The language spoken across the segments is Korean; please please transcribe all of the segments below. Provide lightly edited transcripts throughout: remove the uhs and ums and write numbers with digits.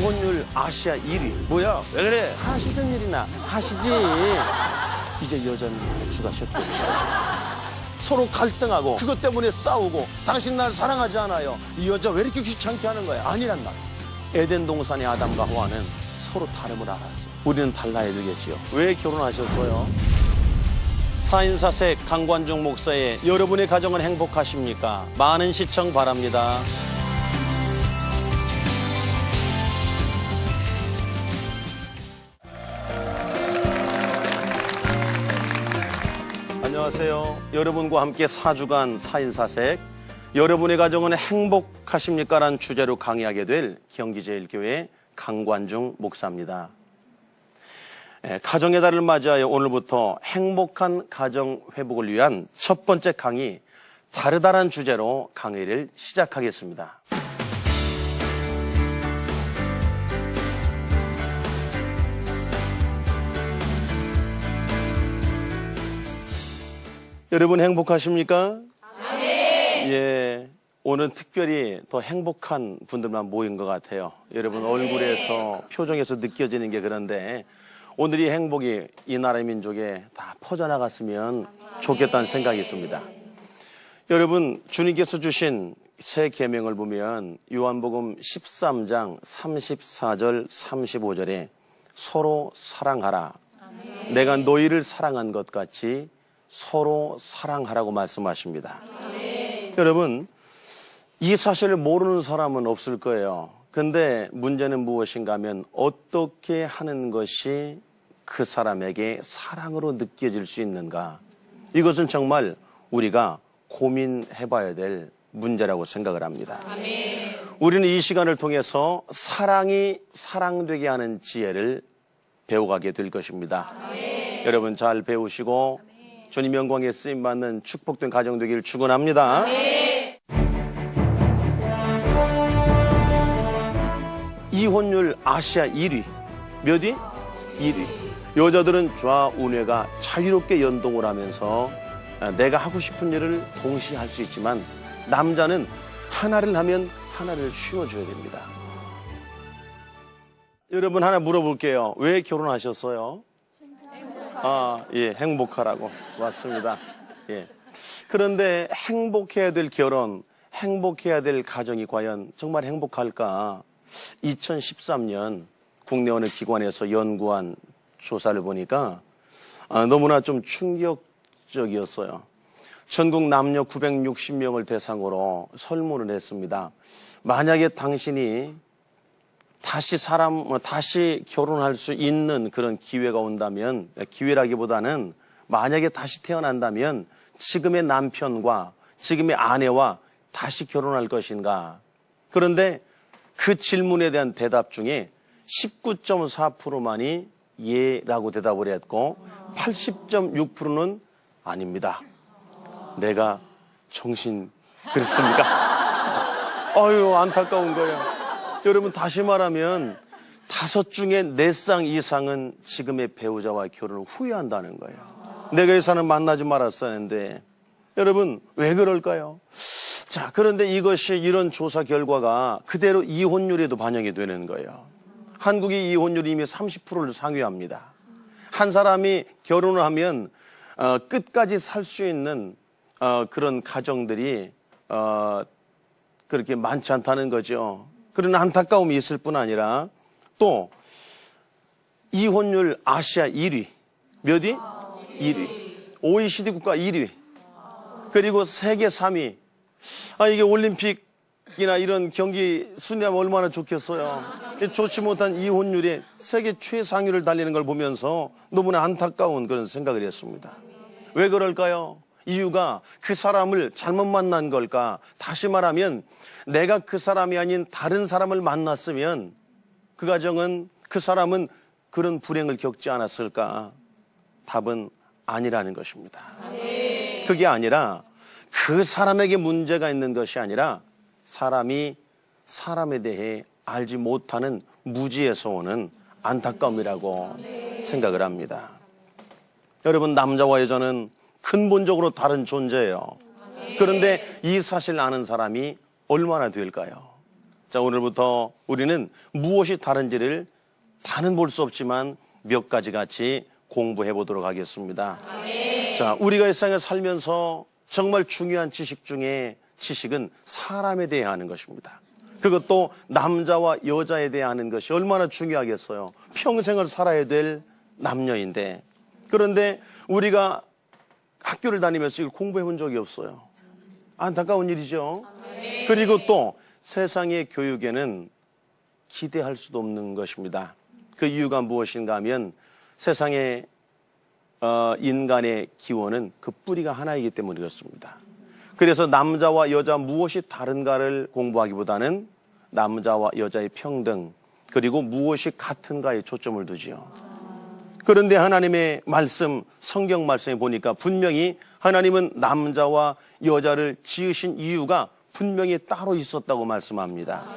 이혼율 아시아 1위. 뭐야? 왜 그래? 하시던 일이나 하시지. 이제 여자는 주가 셔도 없어요. 서로 갈등하고 그것 때문에 싸우고 당신 날 사랑하지 않아요. 이 여자 왜 이렇게 귀찮게 하는 거야? 아니란 말. 에덴 동산의 아담과 하와는 서로 다름을 알았어요. 우리는 달라야 되겠지요. 왜 결혼하셨어요? 4인사색 강관중 목사의 여러분의 가정은 행복하십니까? 많은 시청 바랍니다. 안녕하세요. 여러분과 함께 4주간 4인사색 여러분의 가정은 행복하십니까? 라는 주제로 강의하게 될 경기제일교회 강관중 목사입니다. 가정의 달을 맞이하여 오늘부터 행복한 가정 회복을 위한 첫 번째 강의, 다르다란 주제로 강의를 시작하겠습니다. 여러분 행복하십니까? 네. 예, 오늘 특별히 더 행복한 분들만 모인 것 같아요. 여러분 얼굴에서 표정에서 느껴지는 게 그런데 오늘 이 행복이 이 나라 민족에 다 퍼져나갔으면 좋겠다는 생각이 있습니다. 여러분 주님께서 주신 새 계명을 보면 요한복음 13장 34절 35절에 서로 사랑하라. 내가 너희를 사랑한 것 같이 서로 사랑하라고 말씀하십니다. 여러분 이 사실을 모르는 사람은 없을 거예요. 근데 문제는 무엇인가 하면 어떻게 하는 것이 그 사람에게 사랑으로 느껴질 수 있는가. 이것은 정말 우리가 고민해 봐야 될 문제라고 생각을 합니다. 우리는 이 시간을 통해서 사랑이 사랑되게 하는 지혜를 배워가게 될 것입니다. 여러분 잘 배우시고 주님 영광에 쓰임받는 축복된 가정 되기를 축원합니다. 이혼율 아시아 1위. 몇 위? 1위. 여자들은 좌우뇌가 자유롭게 연동을 하면서 내가 하고 싶은 일을 동시에 할 수 있지만 남자는 하나를 하면 하나를 쉬어줘야 됩니다. 여러분 하나 물어볼게요. 왜 결혼하셨어요? 예, 행복하라고. 맞습니다. 예. 그런데 행복해야 될 결혼, 행복해야 될 가정이 과연 정말 행복할까? 2013년 국내 어느 기관에서 연구한 조사를 보니까 너무나 좀 충격적이었어요. 전국 남녀 960명을 대상으로 설문을 했습니다. 만약에 당신이 다시 결혼할 수 있는 그런 기회가 온다면, 기회라기보다는 만약에 다시 태어난다면 지금의 남편과 지금의 아내와 다시 결혼할 것인가? 그런데 그 질문에 대한 대답 중에 19.4%만이 예라고 대답을 했고 80.6%는 아닙니다. 내가 정신 그랬습니까? 아유 안타까운 거예요. 여러분 다시 말하면 5 중에 4쌍 이상은 지금의 배우자와 결혼을 후회한다는 거예요. 내가 이 사람을 만나지 말았어야 했는데. 여러분 왜 그럴까요? 자, 그런데 이런 조사 결과가 그대로 이혼율에도 반영이 되는 거예요. 한국의 이혼율이 이미 30%를 상회합니다. 한 사람이 결혼을 하면 끝까지 살 수 있는 그런 가정들이 그렇게 많지 않다는 거죠. 그런 안타까움이 있을 뿐 아니라 또 이혼율 아시아 1위. 몇 위? 1위. OECD 국가 1위. 그리고 세계 3위. 이게 올림픽이나 이런 경기 순위하면 얼마나 좋겠어요. 좋지 못한 이혼율이 세계 최상위를 달리는 걸 보면서 너무나 안타까운 그런 생각을 했습니다. 왜 그럴까요? 이유가 그 사람을 잘못 만난 걸까? 다시 말하면 내가 그 사람이 아닌 다른 사람을 만났으면 그 사람은 그런 불행을 겪지 않았을까? 답은 아니라는 것입니다. 그게 아니라 그 사람에게 문제가 있는 것이 아니라 사람이 사람에 대해 알지 못하는 무지에서 오는 안타까움이라고 생각을 합니다. 여러분 남자와 여자는 근본적으로 다른 존재예요. 그런데 이 사실을 아는 사람이 얼마나 될까요? 자, 오늘부터 우리는 무엇이 다른지를 다는 볼 수 없지만 몇 가지 같이 공부해 보도록 하겠습니다. 자, 우리가 이 세상에 살면서 정말 중요한 지식 중에 지식은 사람에 대해 하는 것입니다. 그것도 남자와 여자에 대해 하는 것이 얼마나 중요하겠어요. 평생을 살아야 될 남녀인데, 그런데 우리가 학교를 다니면서 이걸 공부해 본 적이 없어요. 안타까운 일이죠. 그리고 또 세상의 교육에는 기대할 수도 없는 것입니다. 그 이유가 무엇인가 하면 세상의 인간의 기원은 그 뿌리가 하나이기 때문에 그렇습니다. 그래서 남자와 여자 무엇이 다른가를 공부하기보다는 남자와 여자의 평등, 그리고 무엇이 같은가에 초점을 두지요. 그런데 하나님의 말씀, 성경 말씀에 보니까 분명히 하나님은 남자와 여자를 지으신 이유가 분명히 따로 있었다고 말씀합니다.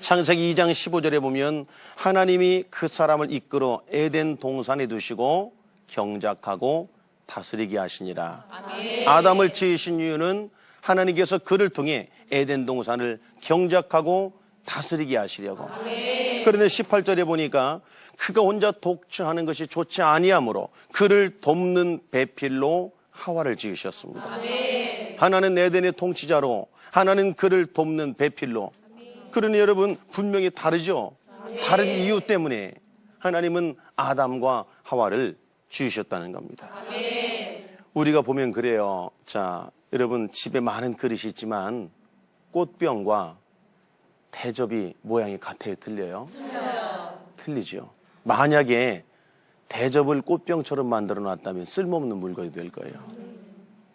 창세기 2장 15절에 보면 하나님이 그 사람을 이끌어 에덴 동산에 두시고 경작하고 다스리게 하시니라. 아담을 지으신 이유는 하나님께서 그를 통해 에덴 동산을 경작하고 다스리게 하시려고. 그런데 18절에 보니까 그가 혼자 독처하는 것이 좋지 아니하므로 그를 돕는 배필로 하와를 지으셨습니다. 하나는 에덴의 통치자로, 하나는 그를 돕는 배필로. 그러니 여러분 분명히 다르죠. 다른 이유 때문에 하나님은 아담과 하와를 지으셨다는 겁니다. 우리가 보면 그래요. 자, 여러분 집에 많은 그릇이 있지만 꽃병과 대접이 모양이 같아요? 틀려요? 틀리죠. 만약에 대접을 꽃병처럼 만들어 놨다면 쓸모없는 물건이 될 거예요.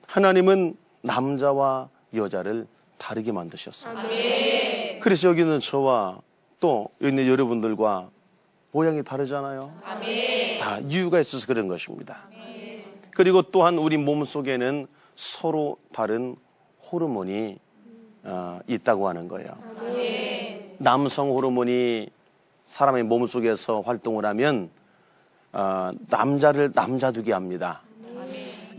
하나님은 남자와 여자를 다르게 만드셨어요. 그래서 여기 있는 저와 또 여기 있는 여러분들과 모양이 다르잖아요. 다 이유가 있어서 그런 것입니다. 그리고 또한 우리 몸속에는 서로 다른 호르몬이 있다고 하는 거예요. 남성 호르몬이 사람의 몸속에서 활동을 하면 남자를 남자되게 합니다.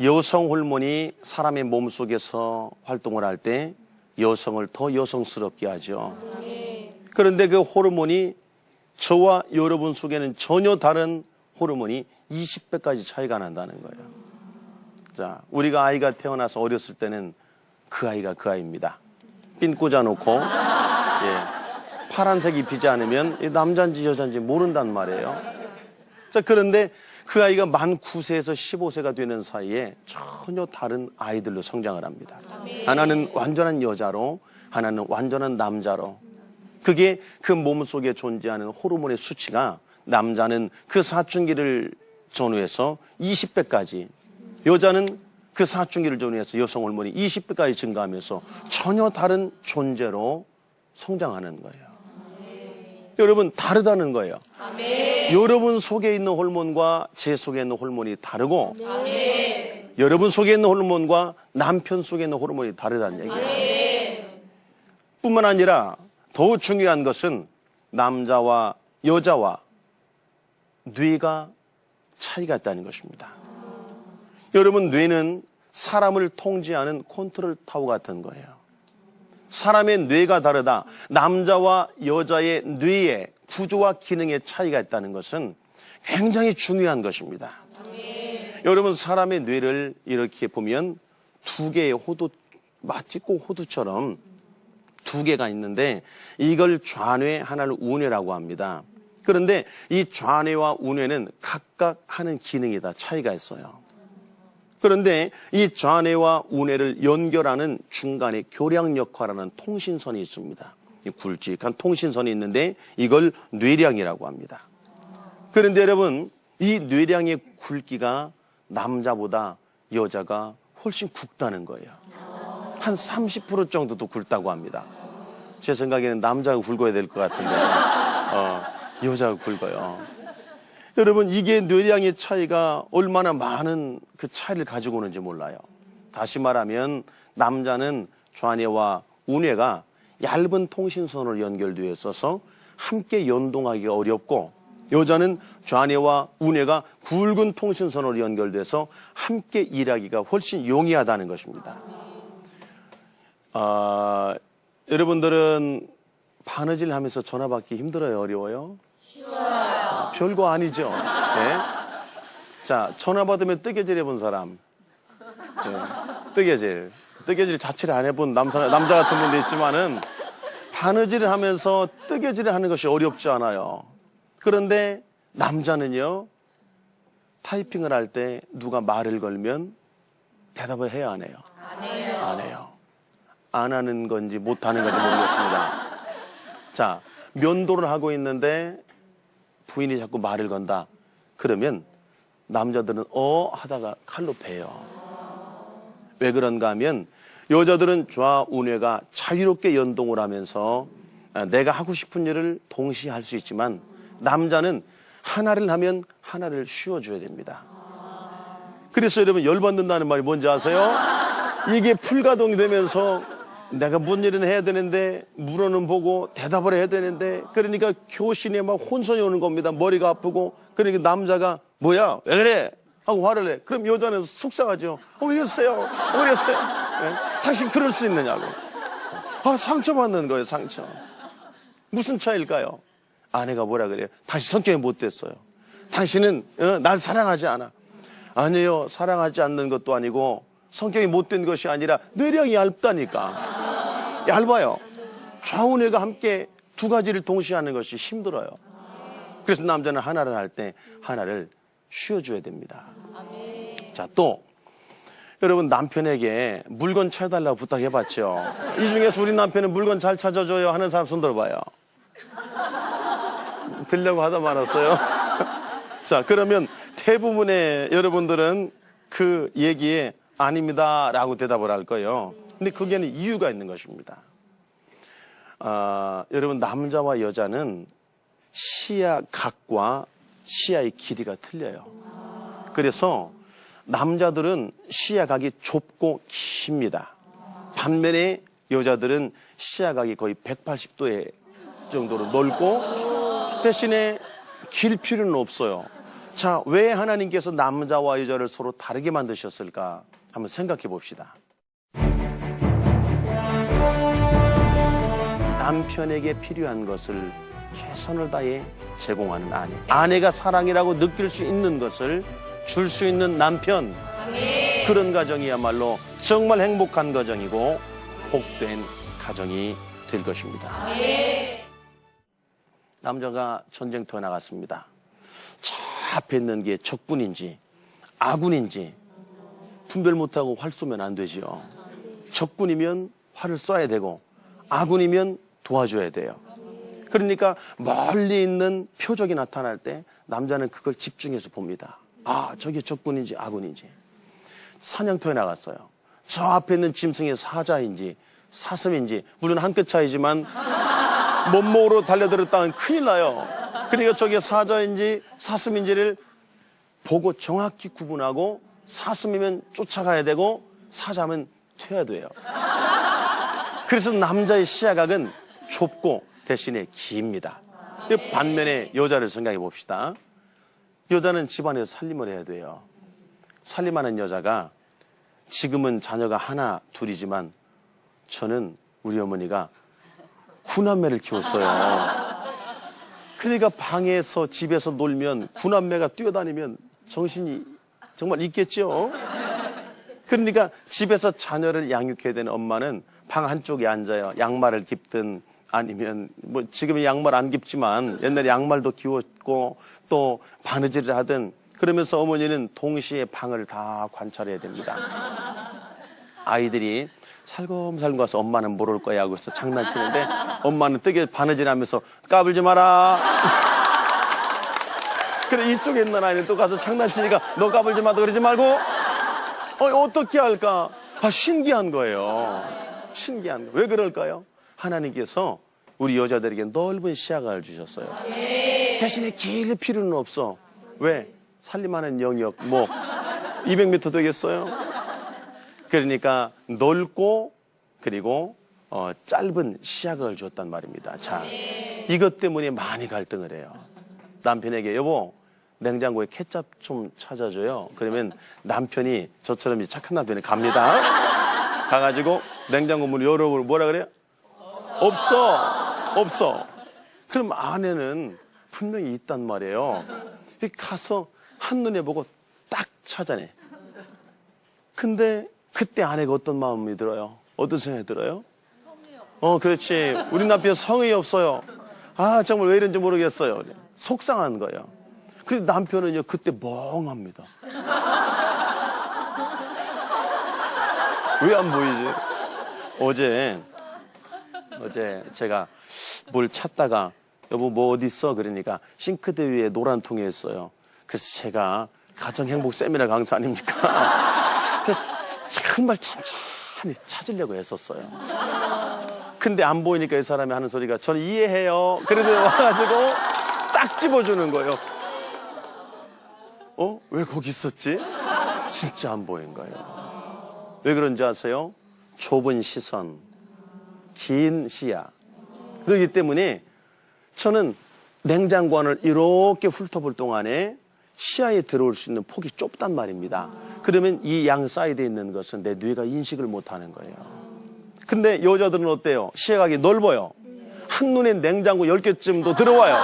여성 호르몬이 사람의 몸속에서 활동을 할 때 여성을 더 여성스럽게 하죠. 그런데 그 호르몬이 저와 여러분 속에는 전혀 다른 호르몬이 20배까지 차이가 난다는 거예요. 자, 우리가 아이가 태어나서 어렸을 때는 그 아이가 그 아이입니다. 핀 꽂아놓고 파란색 입히지 않으면 남자인지 여자인지 모른단 말이에요. 자, 그런데 그 아이가 만 9세에서 15세가 되는 사이에 전혀 다른 아이들로 성장을 합니다. 하나는 완전한 여자로, 하나는 완전한 남자로. 그게 그 몸속에 존재하는 호르몬의 수치가 남자는 그 사춘기를 전후해서 20배까지, 여자는 그 사춘기를 전후해서 여성 호르몬이 20배까지 증가하면서 전혀 다른 존재로 성장하는 거예요. 여러분 다르다는 거예요. 여러분 속에 있는 호르몬과 제 속에 있는 호르몬이 다르고 여러분 속에 있는 호르몬과 남편 속에 있는 호르몬이 다르다는 얘기예요. 뿐만 아니라 더 중요한 것은 남자와 여자와 뇌가 차이가 있다는 것입니다. 여러분 뇌는 사람을 통제하는 컨트롤 타워 같은 거예요. 사람의 뇌가 다르다. 남자와 여자의 뇌의 구조와 기능의 차이가 있다는 것은 굉장히 중요한 것입니다. 여러분 사람의 뇌를 이렇게 보면 두 개의 호두, 마치 꼭 호두처럼 두 개가 있는데 이걸 좌뇌, 하나를 우뇌라고 합니다. 그런데 이 좌뇌와 우뇌는 각각 하는 기능이 다 차이가 있어요. 그런데 이 좌뇌와 우뇌를 연결하는 중간에 교량 역할하는 통신선이 있습니다. 굵직한 통신선이 있는데 이걸 뇌량이라고 합니다. 그런데 여러분 이 뇌량의 굵기가 남자보다 여자가 훨씬 굵다는 거예요. 한 30% 정도도 굵다고 합니다. 제 생각에는 남자가 굵어야 될 것 같은데 여자가 굵어요. 여러분 이게 뇌량의 차이가 얼마나 많은 그 차이를 가지고 오는지 몰라요. 다시 말하면 남자는 좌뇌와 우뇌가 얇은 통신선으로 연결되어 있어서 함께 연동하기가 어렵고 여자는 좌뇌와 우뇌가 굵은 통신선으로 연결돼서 함께 일하기가 훨씬 용이하다는 것입니다. 여러분들은 바느질 하면서 전화 받기 힘들어요, 어려워요? 쉬워요. 별거 아니죠. 네? 자, 전화 받으면 뜨개질 해본 사람. 네. 뜨개질 자체를 안 해본 남자 같은 분도 있지만은 바느질을 하면서 뜨개질을 하는 것이 어렵지 않아요. 그런데 남자는요, 타이핑을 할 때 누가 말을 걸면 대답을 해야 안 해요? 안 해요. 안 해요. 안 하는 건지 못 하는 건지 모르겠습니다. 자, 면도를 하고 있는데 부인이 자꾸 말을 건다. 그러면 남자들은 하다가 칼로 베요. 왜 그런가 하면 여자들은 좌우뇌가 자유롭게 연동을 하면서 내가 하고 싶은 일을 동시에 할 수 있지만 남자는 하나를 하면 하나를 쉬어줘야 됩니다. 그래서 여러분 열받는다는 말이 뭔지 아세요? 이게 불가동이 되면서 내가 뭔 일은 해야 되는데 물어는 보고 대답을 해야 되는데 그러니까 교신에 막 혼선이 오는 겁니다. 머리가 아프고 그러니까 남자가 뭐야 왜 그래 하고 화를 내. 그럼 여자는 속상하죠. 왜 그랬어요? 왜 그랬어요? 네? 당신 그럴 수 있느냐고. 상처받는 거예요. 상처. 무슨 차이일까요? 아내가 뭐라 그래요? 당신 성격이 못됐어요. 당신은 날 사랑하지 않아. 아니요, 사랑하지 않는 것도 아니고 성격이 못된 것이 아니라 뇌력이 얇다니까. 얇아요. 좌우뇌가 함께 두 가지를 동시에 하는 것이 힘들어요. 그래서 남자는 하나를 할 때 하나를 쉬어줘야 됩니다. 자, 또 여러분 남편에게 물건 찾아달라고 부탁해봤죠. 이 중에서 우리 남편은 물건 잘 찾아줘요 하는 사람 손 들어봐요. 들려고 하다 말았어요. 자, 그러면 대부분의 여러분들은 그 얘기에 아닙니다 라고 대답을 할 거예요. 근데 거기에는 이유가 있는 것입니다. 여러분 남자와 여자는 시야 각과 시야의 길이가 틀려요. 그래서 남자들은 시야각이 좁고 깁니다. 반면에 여자들은 시야각이 거의 180도의 정도로 넓고 대신에 길 필요는 없어요. 자, 왜 하나님께서 남자와 여자를 서로 다르게 만드셨을까? 한번 생각해 봅시다. 남편에게 필요한 것을 최선을 다해 제공하는 아내. 아내가 사랑이라고 느낄 수 있는 것을 줄 수 있는 남편. 그런 가정이야말로 정말 행복한 가정이고 복된 가정이 될 것입니다. 남자가 전쟁터에 나갔습니다. 저 앞에 있는 게 적군인지 아군인지 분별 못하고 활 쏘면 안 되지요. 적군이면 활을 쏴야 되고 아군이면 도와줘야 돼요. 그러니까 멀리 있는 표적이 나타날 때 남자는 그걸 집중해서 봅니다. 저게 적군인지 아군인지. 사냥터에 나갔어요. 저 앞에 있는 짐승의 사자인지 사슴인지, 물론 한 끗 차이지만 몸목으로 달려들었다면 큰일 나요. 그러니까 저게 사자인지 사슴인지를 보고 정확히 구분하고 사슴이면 쫓아가야 되고 사자면 튀어야 돼요. 그래서 남자의 시야각은 좁고 대신에 깁니다. 반면에 여자를 생각해 봅시다. 여자는 집안에서 살림을 해야 돼요. 살림하는 여자가 지금은 자녀가 하나 둘이지만 저는 우리 어머니가 9남매를 키웠어요. 그러니까 방에서 집에서 놀면 9남매가 뛰어다니면 정신이 정말 있겠죠. 그러니까 집에서 자녀를 양육해야 되는 엄마는 방 한쪽에 앉아요. 양말을 깁든 아니면 뭐 지금은 양말 안 깁지만 옛날에 양말도 기웠고 또 바느질을 하든 그러면서 어머니는 동시에 방을 다 관찰해야 됩니다. 아이들이 살금살금 가서 엄마는 모를 거야 하고 해서 장난치는데 엄마는 뜨개 바느질하면서 까불지 마라. 그래 이쪽에 있는 아이는 또 가서 장난치니까 너 까불지 마, 너 그러지 말고. 어떻게 할까? 신기한 거예요. 신기한 거. 왜 그럴까요? 하나님께서 우리 여자들에게 넓은 시야각을 주셨어요. 대신에 길 필요는 없어. 왜? 살림하는 영역 200m 되겠어요? 그러니까 넓고 그리고 짧은 시야각을 주었단 말입니다. 자, 이것 때문에 많이 갈등을 해요. 남편에게 여보 냉장고에 케첩 좀 찾아줘요. 그러면 남편이 저처럼 착한 남편이 갑니다. 가가지고 냉장고 문을 열어보고 뭐라 그래요? 없어. 없어. 그럼 아내는 분명히 있단 말이에요. 가서 한눈에 보고 딱 찾아내. 근데 그때 아내가 어떤 마음이 들어요? 어떤 생각이 들어요? 그렇지. 우리 남편 성의 없어요. 아, 정말 왜 이런지 모르겠어요. 속상한 거예요. 근데 남편은요, 그때 멍합니다. 왜 안 보이지? 어제 제가 뭘 찾다가 여보 뭐 어디 있어? 그러니까 싱크대 위에 노란 통이 있어요. 그래서 제가 가정 행복 세미나 강사 아닙니까? 정말 천천히 찾으려고 했었어요. 근데 안 보이니까 이 사람이 하는 소리가 저는 이해해요. 그래도 와가지고 딱 집어주는 거예요. 왜 거기 있었지? 진짜 안 보인 거예요. 왜 그런지 아세요? 좁은 시선, 긴 시야. 그렇기 때문에 저는 냉장고 안을 이렇게 훑어볼 동안에 시야에 들어올 수 있는 폭이 좁단 말입니다. 그러면 이 양 사이드에 있는 것은 내 뇌가 인식을 못하는 거예요. 근데 여자들은 어때요? 시야각이 넓어요. 한눈에 냉장고 10개쯤도 들어와요.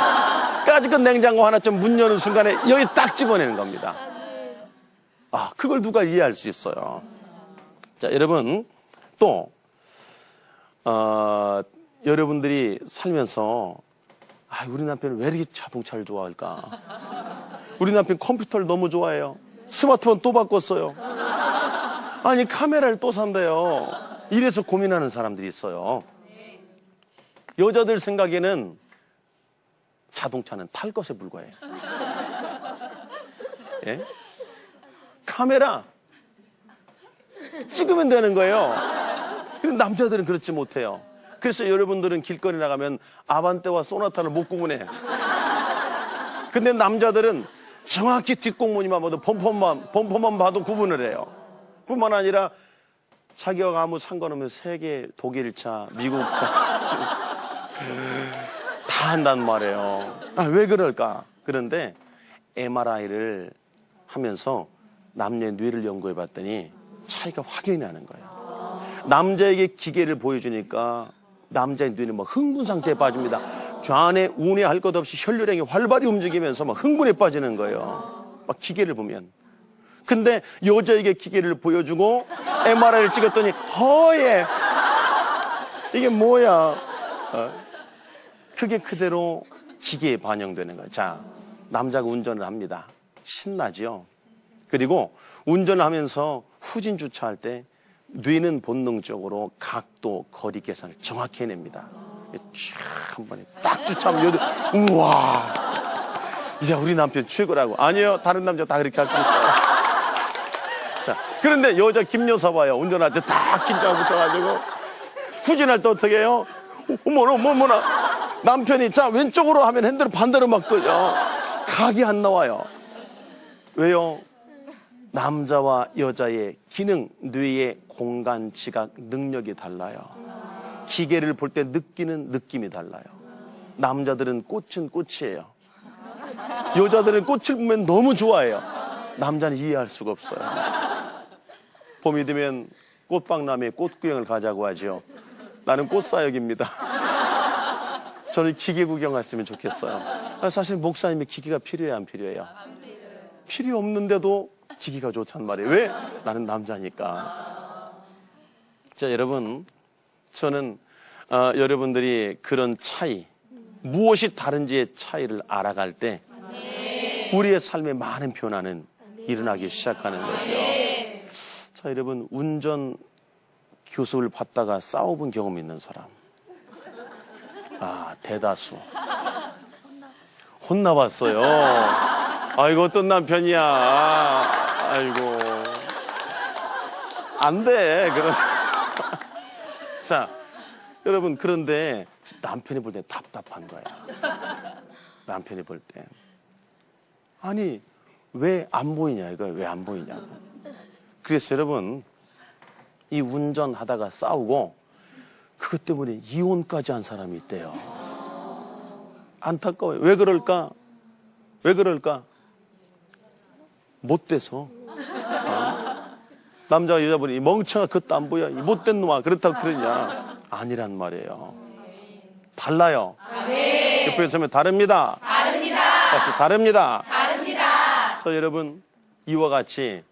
까짓 냉장고 하나쯤 문 여는 순간에 여기 딱 집어내는 겁니다. 그걸 누가 이해할 수 있어요? 자, 여러분, 또 여러분들이 살면서 우리 남편은 왜 이렇게 자동차를 좋아할까? 우리 남편 컴퓨터를 너무 좋아해요. 스마트폰 또 바꿨어요. 아니 카메라를 또 산대요. 이래서 고민하는 사람들이 있어요. 여자들 생각에는 자동차는 탈 것에 불과해요. 예? 카메라 찍으면 되는 거예요. 근데 남자들은 그렇지 못해요. 그래서 여러분들은 길거리 나가면 아반떼와 소나타를 못 구분해. 근데 남자들은 정확히 뒷공무니만 봐도 범퍼만 봐도 구분을 해요. 뿐만 아니라 자기와 아무 상관없는 세계 독일차, 미국차 다 한단 말이에요. 왜 그럴까? 그런데 MRI를 하면서 남녀의 뇌를 연구해 봤더니 차이가 확연히 나는 거예요. 남자에게 기계를 보여주니까 남자의 뇌는 막 흥분 상태에 빠집니다. 좌뇌, 우뇌 할 것 없이 혈류량이 활발히 움직이면서 막 흥분에 빠지는 거예요. 막 기계를 보면. 근데 여자에게 기계를 보여주고 MRI를 찍었더니 허예. 이게 뭐야? 그게 그대로 기계에 반영되는 거예요. 자, 남자가 운전을 합니다. 신나죠? 그리고 운전을 하면서 후진 주차할 때 뇌는 본능적으로 각도, 거리 계산을 정확히 해냅니다. 쫙 한 번에 딱 주차하면 우와, 이제 우리 남편 최고라고. 아니요, 다른 남자 다 그렇게 할 수 있어요. 자, 그런데 여자 김여사 봐요. 운전할 때 딱 긴장 붙어가지고 후진할 때 어떻게 해요? 어머나 남편이 자 왼쪽으로 하면 핸들을 반대로 막 돌려. 각이 안 나와요. 왜요? 남자와 여자의 기능, 뇌의 공간, 지각, 능력이 달라요. 기계를 볼 때 느끼는 느낌이 달라요. 남자들은 꽃은 꽃이에요. 여자들은 꽃을 보면 너무 좋아해요. 남자는 이해할 수가 없어요. 봄이 되면 꽃박람회 꽃구경을 가자고 하죠. 나는 꽃사역입니다. 저는 기계 구경 갔으면 좋겠어요. 사실 목사님이 기계가 필요해요, 안 필요해요? 필요 없는데도 기계가 좋단 말이에요. 왜? 나는 남자니까. 자, 여러분, 저는 여러분들이 그런 차이, 무엇이 다른지의 차이를 알아갈 때 우리의 삶에 많은 변화는 일어나기 시작하는 거죠. 자, 여러분, 운전 교습을 받다가 싸워본 경험이 있는 사람. 대다수. 혼나봤어요. 아이고, 어떤 남편이야. 아이고. 안 돼. 자, 여러분, 그런데 남편이 볼 때 답답한 거야. 남편이 볼 때. 아니, 왜 안 보이냐, 이거 왜 안 보이냐고. 그래서 여러분, 이 운전하다가 싸우고 그것 때문에 이혼까지 한 사람이 있대요. 안타까워요. 왜 그럴까? 왜 그럴까? 못돼서. 남자와 여자분이 멍청아 그것도 안 보여. 이 못된 놈아. 그렇다고 그러냐. 아니란 말이에요. 달라요. 옆에서 하면 다릅니다. 다시 다릅니다. 저 여러분, 이와 같이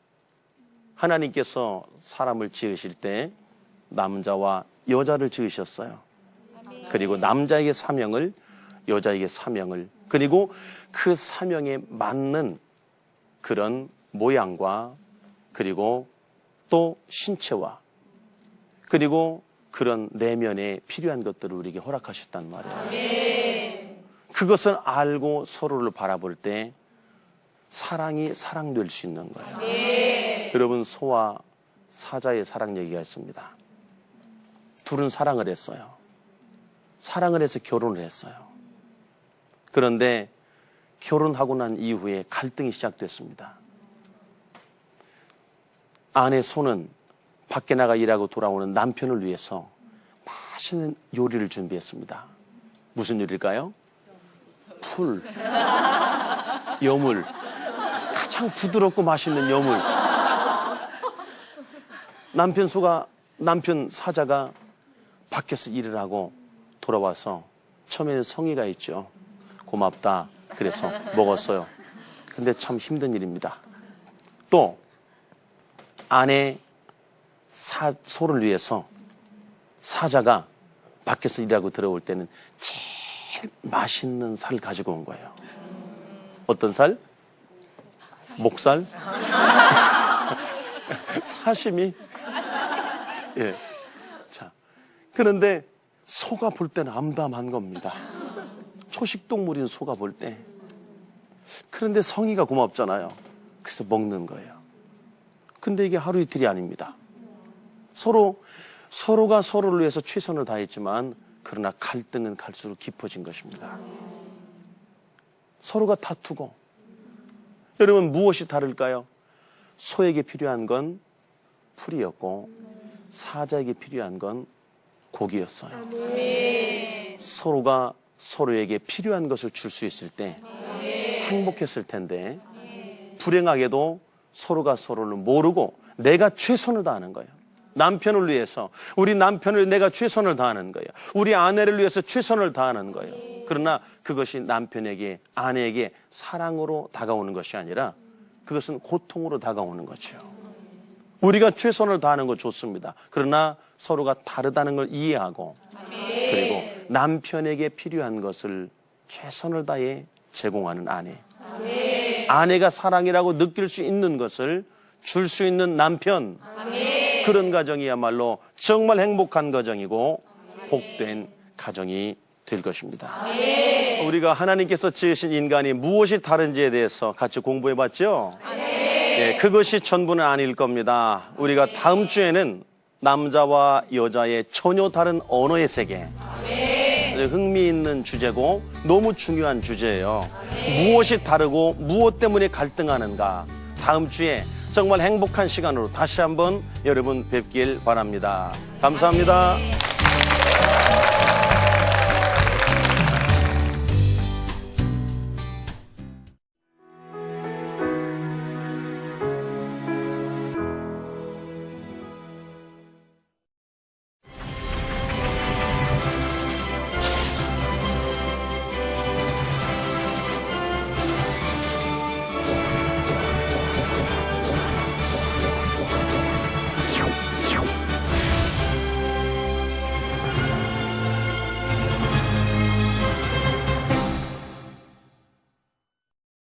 하나님께서 사람을 지으실 때 남자와 여자를 지으셨어요. 그리고 남자에게 사명을, 여자에게 사명을, 그리고 그 사명에 맞는 그런 모양과 그리고 또 신체와 그리고 그런 내면에 필요한 것들을 우리에게 허락하셨단 말이에요. 그것을 알고 서로를 바라볼 때 사랑이 사랑될 수 있는 거예요. 여러분, 소와 사자의 사랑 얘기가 있습니다. 둘은 사랑을 했어요. 사랑을 해서 결혼을 했어요. 그런데 결혼하고 난 이후에 갈등이 시작됐습니다. 아내 소는 밖에 나가 일하고 돌아오는 남편을 위해서 맛있는 요리를 준비했습니다. 무슨 요리일까요? 풀, 여물, 가장 부드럽고 맛있는 여물. 남편 사자가 밖에서 일을 하고 돌아와서 처음에는 성의가 있죠. 고맙다. 그래서 먹었어요. 근데 참 힘든 일입니다. 또 아내 소를 위해서 사자가 밖에서 일하고 들어올 때는 제일 맛있는 살을 가지고 온 거예요. 어떤 살? 목살? 사시미? 예. 자, 그런데 소가 볼 때는 암담한 겁니다. 초식동물인 소가 볼 때. 그런데 성의가 고맙잖아요. 그래서 먹는 거예요. 근데 이게 하루 이틀이 아닙니다. 서로가 서로를 위해서 최선을 다했지만 그러나 갈등은 갈수록 깊어진 것입니다. 서로가 다투고. 여러분, 무엇이 다를까요? 소에게 필요한 건 풀이었고 사자에게 필요한 건 고기였어요. 서로가 서로에게 필요한 것을 줄 수 있을 때 행복했을 텐데 불행하게도 서로가 서로를 모르고 내가 최선을 다하는 거예요. 남편을 위해서 우리 남편을 내가 최선을 다하는 거예요. 우리 아내를 위해서 최선을 다하는 거예요. 그러나 그것이 남편에게 아내에게 사랑으로 다가오는 것이 아니라 그것은 고통으로 다가오는 거죠. 우리가 최선을 다하는 거 좋습니다. 그러나 서로가 다르다는 걸 이해하고 그리고 남편에게 필요한 것을 최선을 다해 제공하는 아내. 아내가 사랑이라고 느낄 수 있는 것을 줄 수 있는 남편. 그런 가정이야말로 정말 행복한 가정이고 복된 가정이 될 것입니다. 우리가 하나님께서 지으신 인간이 무엇이 다른지에 대해서 같이 공부해 봤죠? 예, 그것이 전부는 아닐 겁니다. 우리가 다음 주에는 남자와 여자의 전혀 다른 언어의 세계. 흥미있는 주제고 너무 중요한 주제예요. 무엇이 다르고 무엇 때문에 갈등하는가. 다음 주에 정말 행복한 시간으로 다시 한번 여러분 뵙길 바랍니다. 감사합니다.